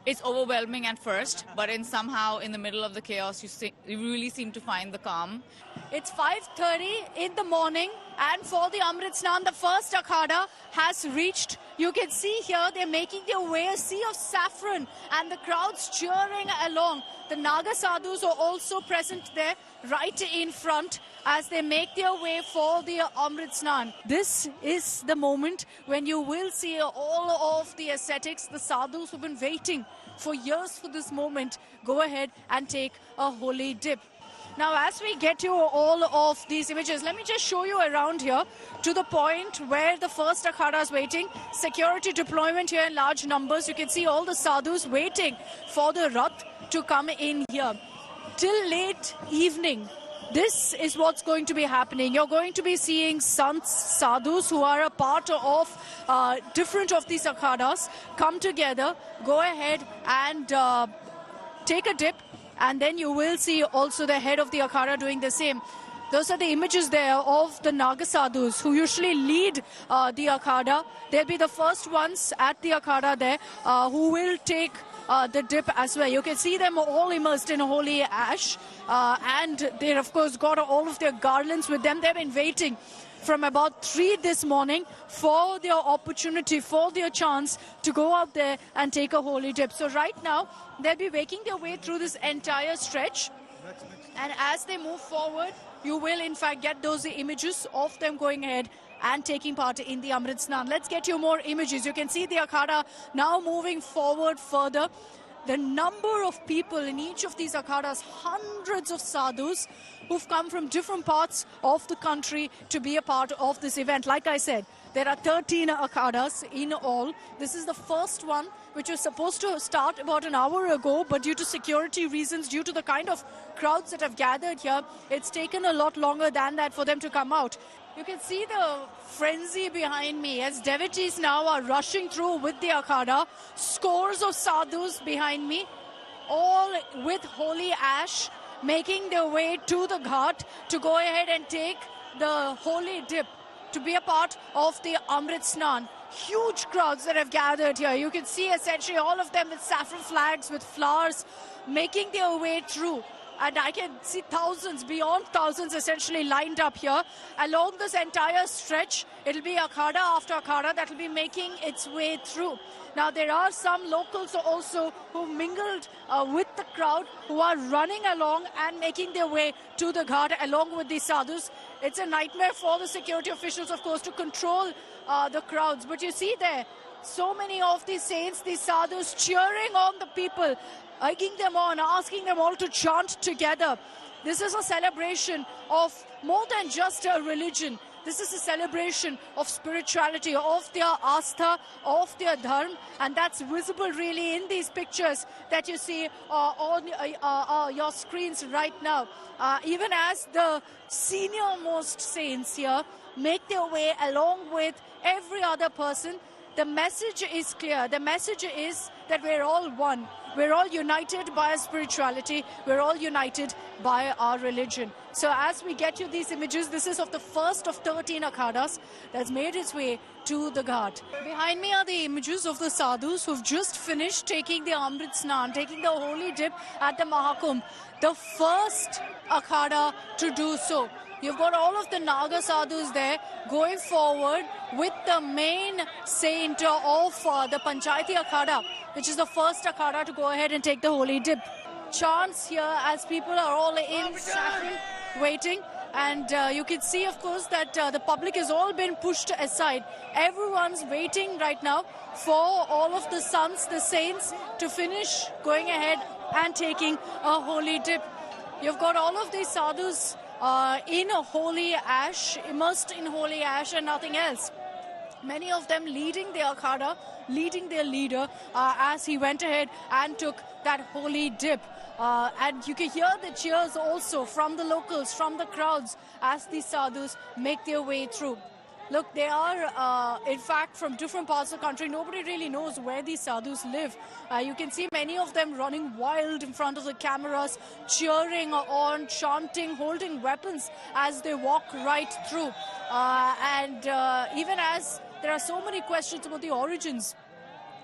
it's overwhelming at first, but somehow in the middle of the chaos, you really seem to find the calm. It's 5:30 in the morning, and for the Amrit Snan, the first akhada has reached. You can see here they're making their way, a sea of saffron, and the crowds cheering along. The Naga Sadhus are also present there, right in front, as they make their way for the Amrit Snan. This is the moment when you will see all of the ascetics, the sadhus who've been waiting for years for this moment, go ahead and take a holy dip. Now, as we get you all of these images, let me just show you around here to the point where the first akhada is waiting. Security deployment here in large numbers. You can see all the sadhus waiting for the Rath to come in here. Till late evening, this is what's going to be happening. You're going to be seeing sants, sadhus who are a part of different of these akhadas come together, go ahead and take a dip, and then you will see also the head of the akhada doing the same. Those are the images there of the Naga Sadhus who usually lead the akhada. They'll be the first ones at the akhada there who will take the dip as well. You can see them all immersed in holy ash, and they of course got all of their garlands with them. They've been waiting from about 3 this morning for their opportunity, for their chance to go out there and take a holy dip. So right now they'll be making their way through this entire stretch, and as they move forward, you will in fact get those images of them going ahead and taking part in the Amrit Snan. Let's get you more images. You can see the akhada now moving forward further. The number of people in each of these akhadas, hundreds of sadhus who've come from different parts of the country to be a part of this event. Like I said, There are 13 akhadas in all. This is the first one, which was supposed to start about an hour ago, but due to security reasons, due to the kind of crowds that have gathered here, it's taken a lot longer than that for them to come out. You can see the frenzy behind me as devotees now are rushing through with the akhada. Scores of sadhus behind me, all with holy ash, making their way to the ghat to go ahead and take the holy dip, to be a part of the Amrit Snan. Huge crowds that have gathered here. You can see essentially all of them with saffron flags, with flowers, making their way through. And I can see thousands, beyond thousands, essentially lined up here. Along this entire stretch, it'll be akhada after akhada that will be making its way through. Now, there are some locals also who mingled with the crowd, who are running along and making their way to the ghat along with the sadhus. It's a nightmare for the security officials, of course, to control the crowds. But you see there, so many of these saints, these sadhus, cheering on the people, egging them on, asking them all to chant together. This is a celebration of more than just a religion. This is a celebration of spirituality, of their astha, of their dharma, and that's visible really in these pictures that you see on your screens right now. Even as the senior most saints here make their way along with every other person, the message is clear. The message is that we're all one. We're all united by our spirituality. We're all united by our religion. So as we get you these images, this is of the first of 13 akhadas that's made its way to the ghat. Behind me are the images of the sadhus who've just finished taking the Amrit Snan, taking the holy dip at the Mahakumbh. The first akhada to do so. You've got all of the Naga sadhus there going forward with the main saint of the Panchayati Akhada, which is the first akhada to go ahead and take the holy dip. Chants here as people are all in saffron waiting. And you can see, of course, that the public has all been pushed aside. Everyone's waiting right now for all of the sons, the saints, to finish going ahead and taking a holy dip. You've got all of these sadhus in holy ash, immersed in holy ash and nothing else. Many of them leading their akhada, leading their leader as he went ahead and took that holy dip. And you can hear the cheers also from the locals, from the crowds, as these sadhus make their way through. Look, they are, in fact, from different parts of the country. Nobody really knows where these sadhus live. You can see many of them running wild in front of the cameras, cheering on, chanting, holding weapons as they walk right through. Even as there are so many questions about the origins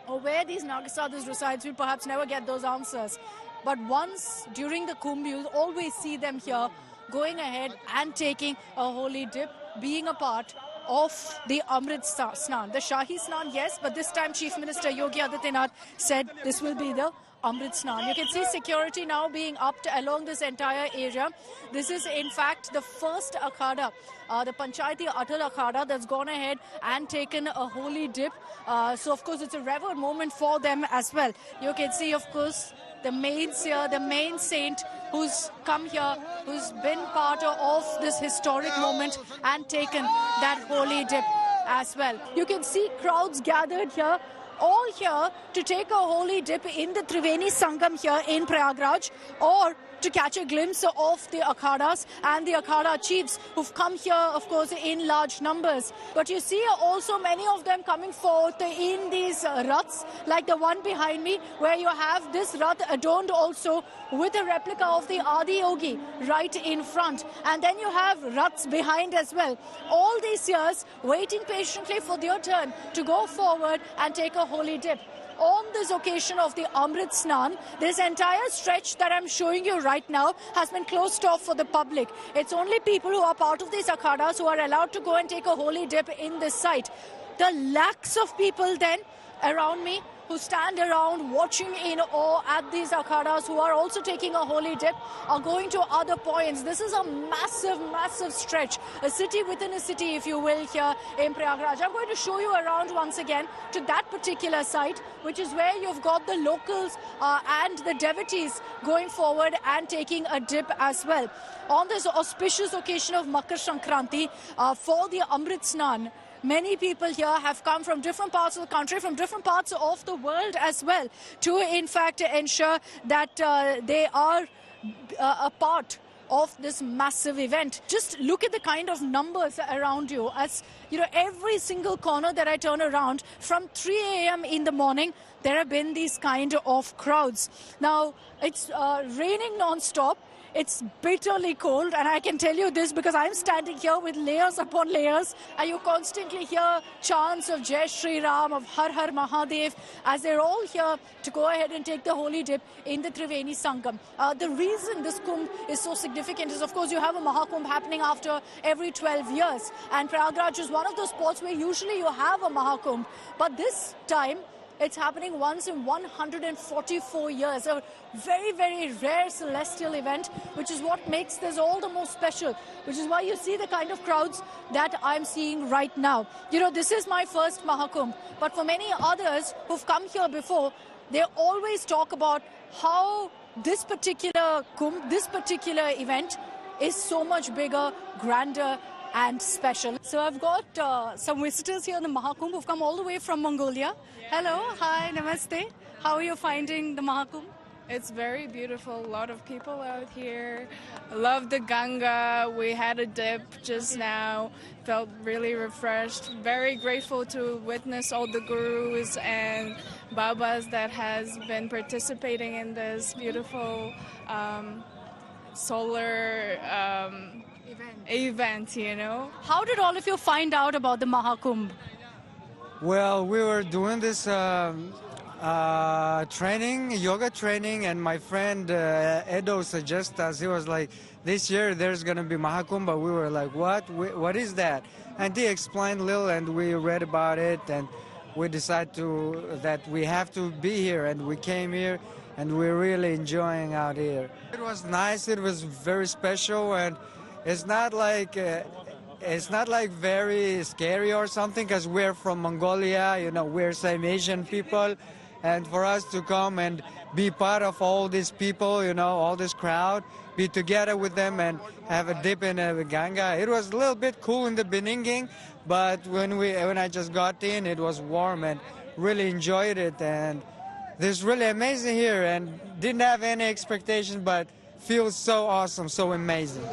or where these Naga sadhus reside, we'll perhaps never get those answers. But once during the Kumbh, you'll always see them here going ahead and taking a holy dip, being a part of the Amrit Snan. The Shahi Snan, yes, but this time Chief Minister Yogi Adityanath said this will be the Amrit Snan. You can see security now being upped along this entire area. This is, in fact, the first akhada, the Panchayati Atal Akhada, that's gone ahead and taken a holy dip. So, of course, it's a revered moment for them as well. You can see, of course, the mains here, the main saint who's come here, who's been part of this historic moment and taken that holy dip as well. You can see crowds gathered here, all here to take a holy dip in the Triveni Sangam here in Prayagraj, or to catch a glimpse of the akhadas and the akhada chiefs who've come here, of course, in large numbers. But you see also many of them coming forth in these raths, like the one behind me, where you have this rath adorned also with a replica of the Adi Yogi right in front. And then you have raths behind as well. All these years waiting patiently for their turn to go forward and take a holy dip. On this occasion of the Amrit Snan, this entire stretch that I'm showing you right now has been closed off for the public. It's only people who are part of these akhadas who are allowed to go and take a holy dip in this site. The lakhs of people then around me who stand around watching in awe at these akhadas, who are also taking a holy dip, are going to other points. This is a massive, massive stretch, a city within a city, if you will, here in Prayagraj. I'm going to show you around once again to that particular site, which is where you've got the locals and the devotees going forward and taking a dip as well. On this auspicious occasion of Makar Sankranti, for the Amrit Snan, many people here have come from different parts of the country, from different parts of the world as well, to in fact ensure that they are a part of this massive event. Just look at the kind of numbers around you. As you know, every single corner that I turn around, from 3 a.m. in the morning, there have been these kind of crowds. Now, it's raining non-stop. It's bitterly cold, and I can tell you this because I'm standing here with layers upon layers, and you constantly hear chants of Jai Shri Ram, of Har Har Mahadev, as they're all here to go ahead and take the holy dip in the Triveni Sangam. The reason this Kumbh is so significant is, of course, you have a Mahakumbh happening after every 12 years, and Prayagraj is one of those spots where usually you have a Mahakumbh, but this time, it's happening once in 144 years. A very, very rare celestial event, which is what makes this all the more special, which is why you see the kind of crowds that I'm seeing right now. You know, this is my first Mahakumbh, but for many others who've come here before, they always talk about how this particular Kumbh, this particular event is so much bigger, grander, and special. So I've got some visitors here in the Mahakumbh who've come all the way from Mongolia. Hello, hi, namaste. How are you finding the Mahakumbh? It's very beautiful. A lot of people out here. Love the Ganga. We had a dip just now. Felt really refreshed. Very grateful to witness all the gurus and babas that has been participating in this beautiful solar event, you know. How did all of you find out about the Mahakumbh? Well, we were doing this training, yoga training, and my friend Edo suggested us. He was like, this year there's going to be Mahakumbh. But we were like, what is that? And he explained a little, and we read about it, and we decided that we have to be here, and we came here, and we're really enjoying out here. It was nice. It was very special, and it's not like very scary or something, because we're from Mongolia, you know, we're same Asian people, and for us to come and be part of all these people, you know, all this crowd, be together with them and have a dip in the Ganga. It was a little bit cool in the beginning, but when I just got in, it was warm and really enjoyed it, and this is really amazing here, and didn't have any expectations, but feels so awesome, so amazing.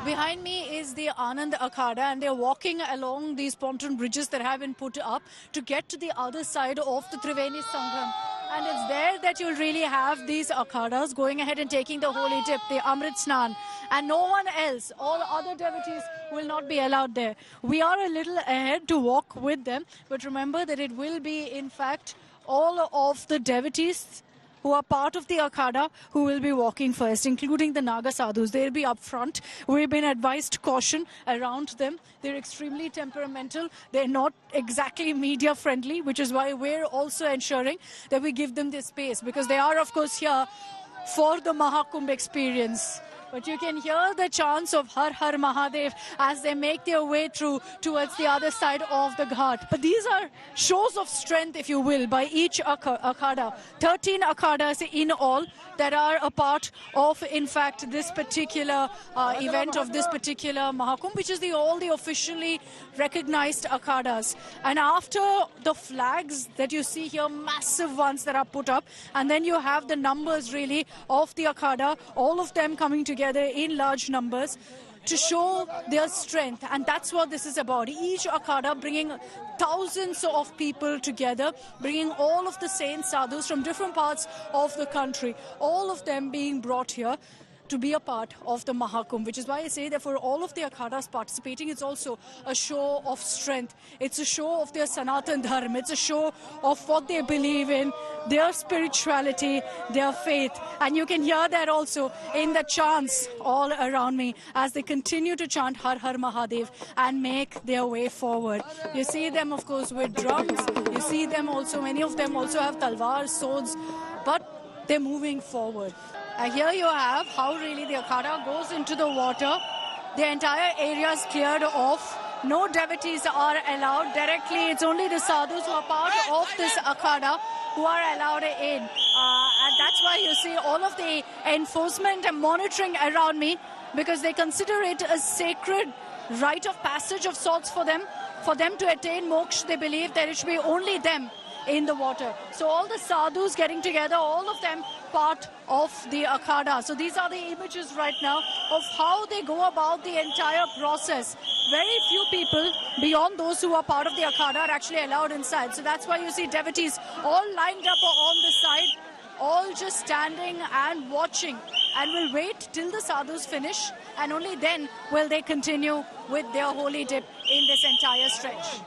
Behind me is the Anand Akhada, and they're walking along these pontoon bridges that have been put up to get to the other side of the Triveni Sangam. And it's there that you'll really have these Akhadas going ahead and taking the holy dip, the Amrit Snan. And no one else, all other devotees will not be allowed there. We are a little ahead to walk with them, but remember that it will be, in fact, all of the devotees who are part of the Akhada who will be walking first, including the Naga Sadhus. They'll be up front. We've been advised caution around them. They're extremely temperamental. They're not exactly media friendly, which is why we're also ensuring that we give them this space, because they are, of course, here for the Mahakumbh experience. But you can hear the chants of Har Har Mahadev as they make their way through towards the other side of the Ghat. But these are shows of strength, if you will, by each Akhada. 13 Akhadas in all that are a part of, in fact, this particular event of this particular Mahakumbh, which is all the officially recognized Akhadas. And after the flags that you see here, massive ones that are put up, and then you have the numbers really of the Akhada, all of them coming together in large numbers to show their strength, and that's what this is about. Each Akhada bringing thousands of people together, bringing all of the saint sadhus from different parts of the country, all of them being brought here to be a part of the Mahakumbh, which is why I say that for all of the Akhadas participating, it's also a show of strength. It's a show of their Sanatan Dharma. It's a show of what they believe in, their spirituality, their faith. And you can hear that also in the chants all around me as they continue to chant Har Har Mahadev and make their way forward. You see them, of course, with drums. You see them also, many of them also have talwars, swords, but they're moving forward. Here you have how really the Akhada goes into the water. The entire area is cleared off. No devotees are allowed directly. It's only the sadhus who are part of this Akhada who are allowed in. And that's why you see all of the enforcement and monitoring around me, because they consider it a sacred rite of passage of sorts for them to attain moksha. They believe that it should be only them in the water. So all the sadhus getting together, all of them part of the akhada. So these are the images right now of how they go about the entire process. Very few people beyond those who are part of the akhada are actually allowed inside. So that's why you see devotees all lined up on the side, all just standing and watching, and will wait till the sadhus finish, and only then will they continue with their holy dip in this entire stretch.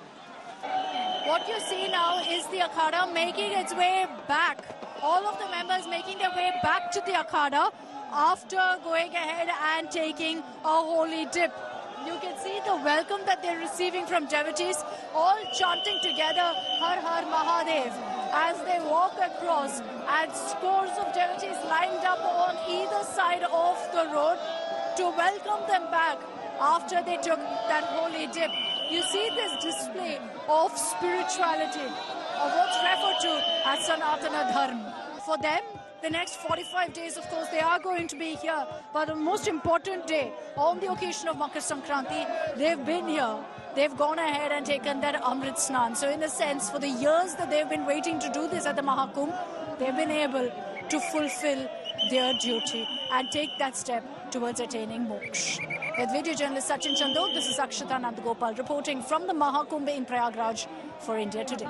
What you see now is the akhada making its way back. All of the members making their way back to the akhada after going ahead and taking a holy dip. You can see the welcome that they're receiving from devotees, all chanting together Har Har Mahadev as they walk across, and scores of devotees lined up on either side of the road to welcome them back after they took that holy dip. You see this display of spirituality, of what's referred to as Sanatana Dharma. For them, the next 45 days, of course, they are going to be here. But the most important day, on the occasion of Makar Sankranti, they've been here. They've gone ahead and taken that Amrit Snan. So in a sense, for the years that they've been waiting to do this at the Mahakumbh, they've been able to fulfill their duty and take that step towards attaining moksha. With video journalist Sachin Chandok, this is Akshata Nandagopal reporting from the Mahakumbh in Prayagraj for India Today.